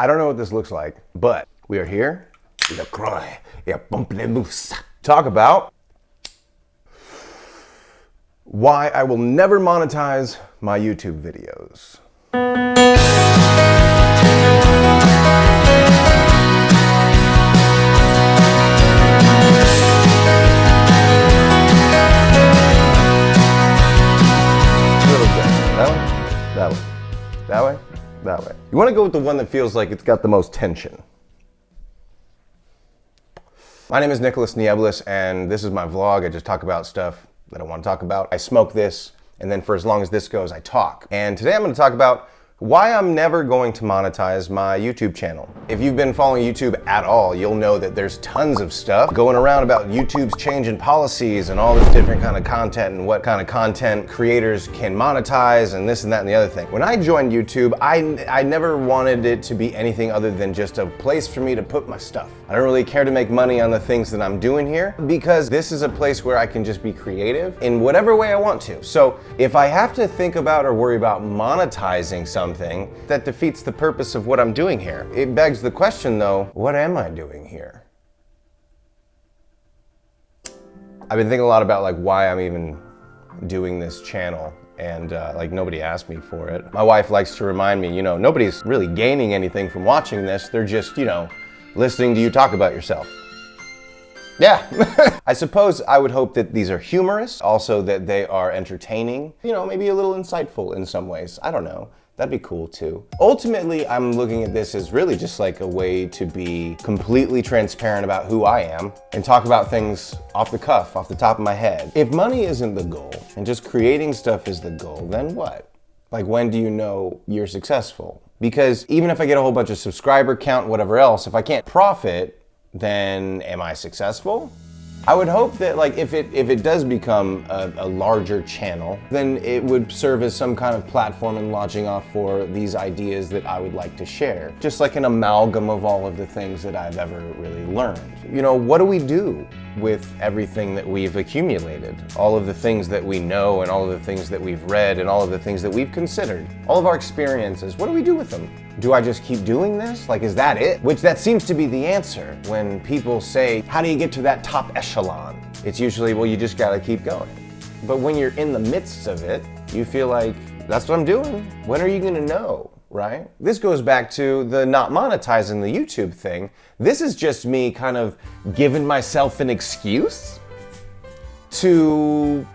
I don't know what this looks like, but we are here. Talk about why I will never monetize my YouTube videos. That way. You want to go with the one that feels like it's got the most tension. My name is Nicholas Nieblis, and this is my vlog. I just talk about stuff that I want to talk about. I smoke this, and then for as long as this goes, I talk. And today I'm going to talk about why I'm never going to monetize my YouTube channel. If you've been following YouTube at all, you'll know that there's tons of stuff going around about YouTube's change in policies and all this different kind of content and what kind of content creators can monetize and this and that and the other thing. When I joined YouTube, I never wanted it to be anything other than just a place for me to put my stuff. I don't really care to make money on the things that I'm doing here because this is a place where I can just be creative in whatever way I want to. So if I have to think about or worry about monetizing something, that defeats the purpose of what I'm doing here. It begs the question though, what am I doing here? I've been thinking a lot about like why I'm even doing this channel, and like nobody asked me for it. My wife likes to remind me, nobody's really gaining anything from watching this. They're just, listening to you talk about yourself. Yeah. I suppose I would hope that these are humorous, also that they are entertaining, maybe a little insightful in some ways. I don't know. That'd be cool too. Ultimately, I'm looking at this as really just like a way to be completely transparent about who I am and talk about things off the cuff, off the top of my head. If money isn't the goal and just creating stuff is the goal, then what? Like, when do you know you're successful? Because even if I get a whole bunch of subscriber count, whatever else, if I can't profit, then am I successful? I would hope that like if it does become a larger channel, then it would serve as some kind of platform and launching off for these ideas that I would like to share. Just like an amalgam of all of the things that I've ever really learned. What do we do with everything that we've accumulated? All of the things that we know and all of the things that we've read and all of the things that we've considered. All of our experiences, what do we do with them? Do I just keep doing this? Like, is that it? Which that seems to be the answer when people say, how do you get to that top echelon? It's usually, well, you just gotta keep going. But when you're in the midst of it, you feel like, that's what I'm doing. When are you gonna know, right? This goes back to the not monetizing the YouTube thing. This is just me kind of giving myself an excuse to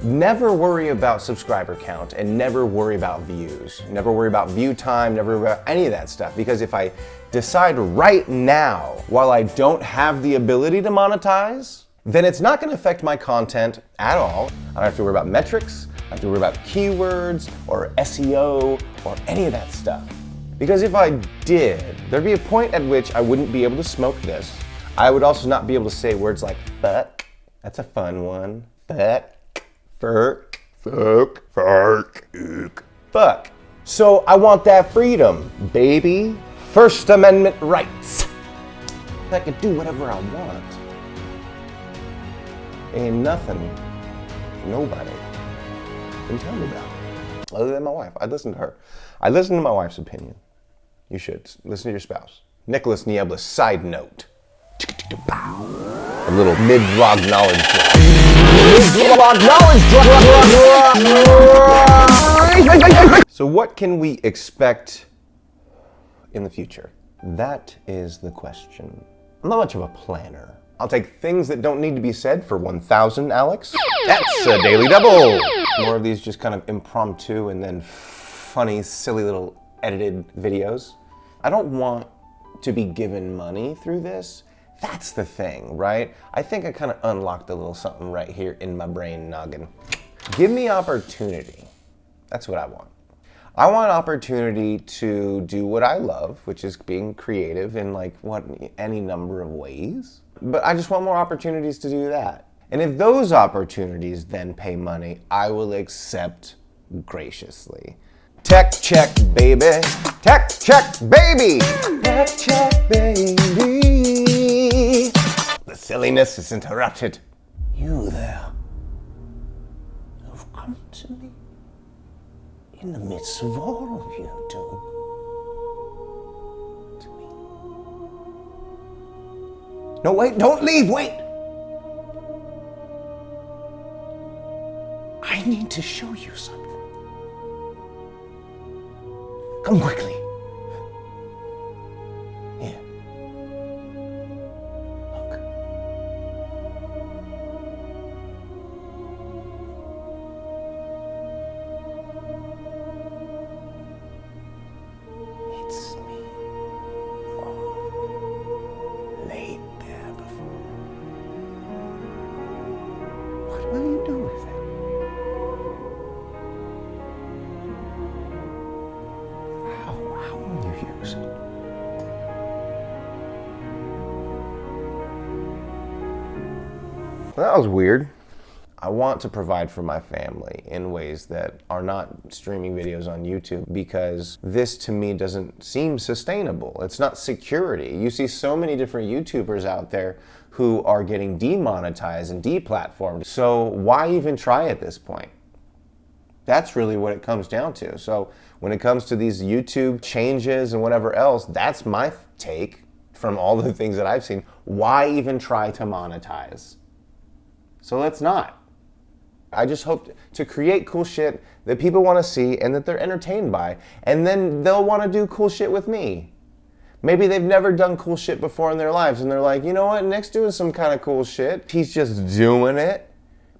never worry about subscriber count and never worry about views. Never worry about view time, never worry about any of that stuff. Because if I decide right now, while I don't have the ability to monetize, then it's not gonna affect my content at all. I don't have to worry about metrics, I don't have to worry about keywords or SEO or any of that stuff. Because if I did, there'd be a point at which I wouldn't be able to smoke this. I would also not be able to say words like fuck. That's a fun one. Fuck. Fuck, fuck, fuck, fuck. So I want that freedom, baby. First Amendment rights. I can do whatever I want. Ain't nothing, nobody can tell me about it. Other than my wife. I'd listen to her. I listen to my wife's opinion. You should. Listen to your spouse. Nicholas Nieblis, side note. A little mid-vlog knowledge drop. So what can we expect in the future? That is the question. I'm not much of a planner. I'll take things that don't need to be said for 1,000, Alex. That's a daily double. More of these just kind of impromptu and then funny, silly little edited videos. I don't want to be given money through this. That's the thing, right? I think I kind of unlocked a little something right here in my brain noggin. Give me opportunity. That's what I want. I want opportunity to do what I love, which is being creative in any number of ways. But I just want more opportunities to do that. And if those opportunities then pay money, I will accept graciously. Tech check, baby. Tech check, baby. Tech check, baby. The silliness is interrupted. You there, you've come to me in the midst of all of YouTube. No, wait, don't leave, wait. I need to show you something. Come quickly. Here. Look. It's me. Oh, laid there before. What will you do with it? How will you use it? That was weird. I want to provide for my family in ways that are not streaming videos on YouTube because this to me doesn't seem sustainable. It's not security. You see so many different YouTubers out there who are getting demonetized and deplatformed. So why even try at this point? That's really what it comes down to. So when it comes to these YouTube changes and whatever else, that's my take from all the things that I've seen. Why even try to monetize? So let's not. I just hope to create cool shit that people want to see and that they're entertained by. And then they'll want to do cool shit with me. Maybe they've never done cool shit before in their lives and they're like, you know what, Nick's doing some kind of cool shit. He's just doing it.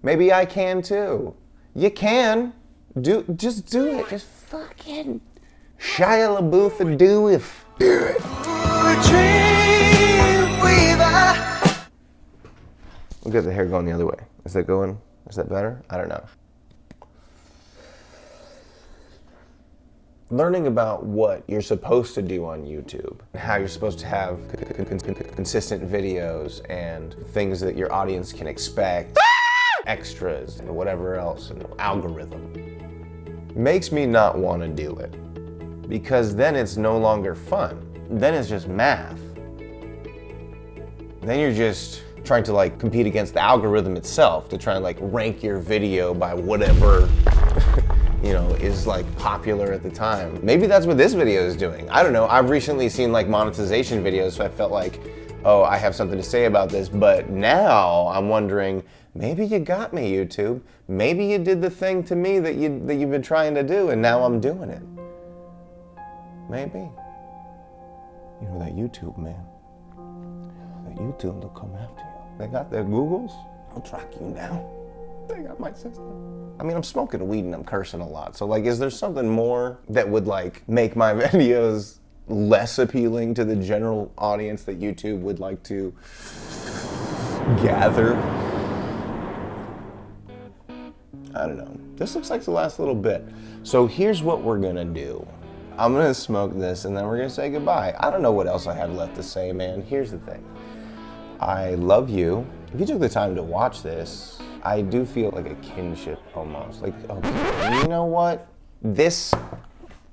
Maybe I can too. You can. Just do it. Just fucking Shia LaBeouf and do it. Do it. Look at the hair going the other way. Is that going? Is that better? I don't know. Learning about what you're supposed to do on YouTube, how you're supposed to have consistent videos and things that your audience can expect, extras and whatever else, and algorithm, makes me not want to do it. Because then it's no longer fun. Then it's just math. Then you're just trying to like compete against the algorithm itself to try and like rank your video by whatever you know is like popular at the time. Maybe that's what this video is doing. I don't know. I've recently seen like monetization videos, so I felt like, oh, I have something to say about this. But now I'm wondering, maybe you got me, YouTube. Maybe you did the thing to me that you've been trying to do, and now I'm doing it. Maybe. You know that YouTube, man. That YouTube, they'll come after you. They got their Googles. I'll track you now. They got my system. I mean, I'm smoking weed and I'm cursing a lot. So like, is there something more that would like make my videos less appealing to the general audience that YouTube would like to gather? I don't know. This looks like the last little bit. So here's what we're gonna do. I'm gonna smoke this and then we're gonna say goodbye. I don't know what else I have left to say, man. Here's the thing. I love you. If you took the time to watch this, I do feel like a kinship almost. Like, okay, you know what? This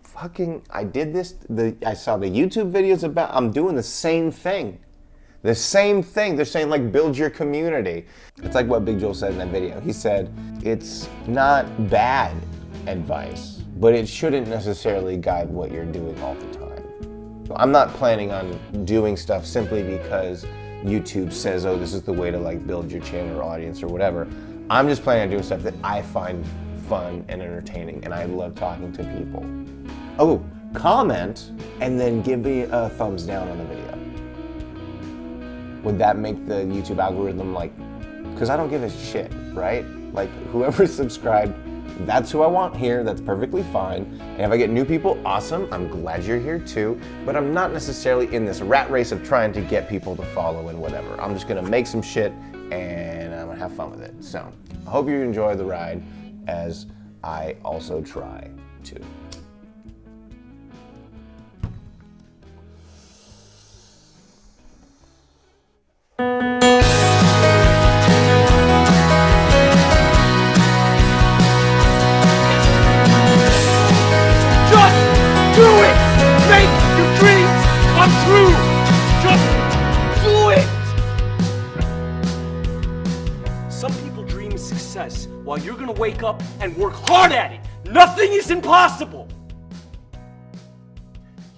fucking, I did this, I saw the YouTube videos about, I'm doing the same thing. The same thing. They're saying like build your community. It's like what Big Joel said in that video. He said, it's not bad advice, but it shouldn't necessarily guide what you're doing all the time. I'm not planning on doing stuff simply because YouTube says, oh, this is the way to like build your channel or audience or whatever. I'm just planning on doing stuff that I find fun and entertaining, and I love talking to people. Oh, comment and then give me a thumbs down on the video. Would that make the YouTube algorithm like, because I don't give a shit, right? Like whoever's subscribed, that's who I want here. That's perfectly fine. And if I get new people, awesome. I'm glad you're here too. But I'm not necessarily in this rat race of trying to get people to follow and whatever. I'm just gonna make some shit and I'm gonna have fun with it. So I hope you enjoy the ride as I also try to. While you're gonna wake up and work hard at it. Nothing is impossible.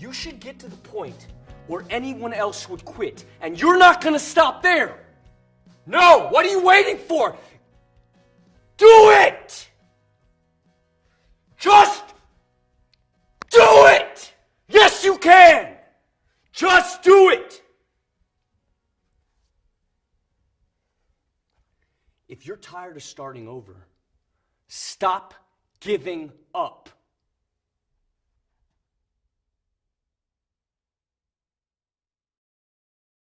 You should get to the point or anyone else would quit. And you're not gonna stop there. No, what are you waiting for? Do it! Just do it! Yes, you can! Just do it! If you're tired of starting over, stop giving up.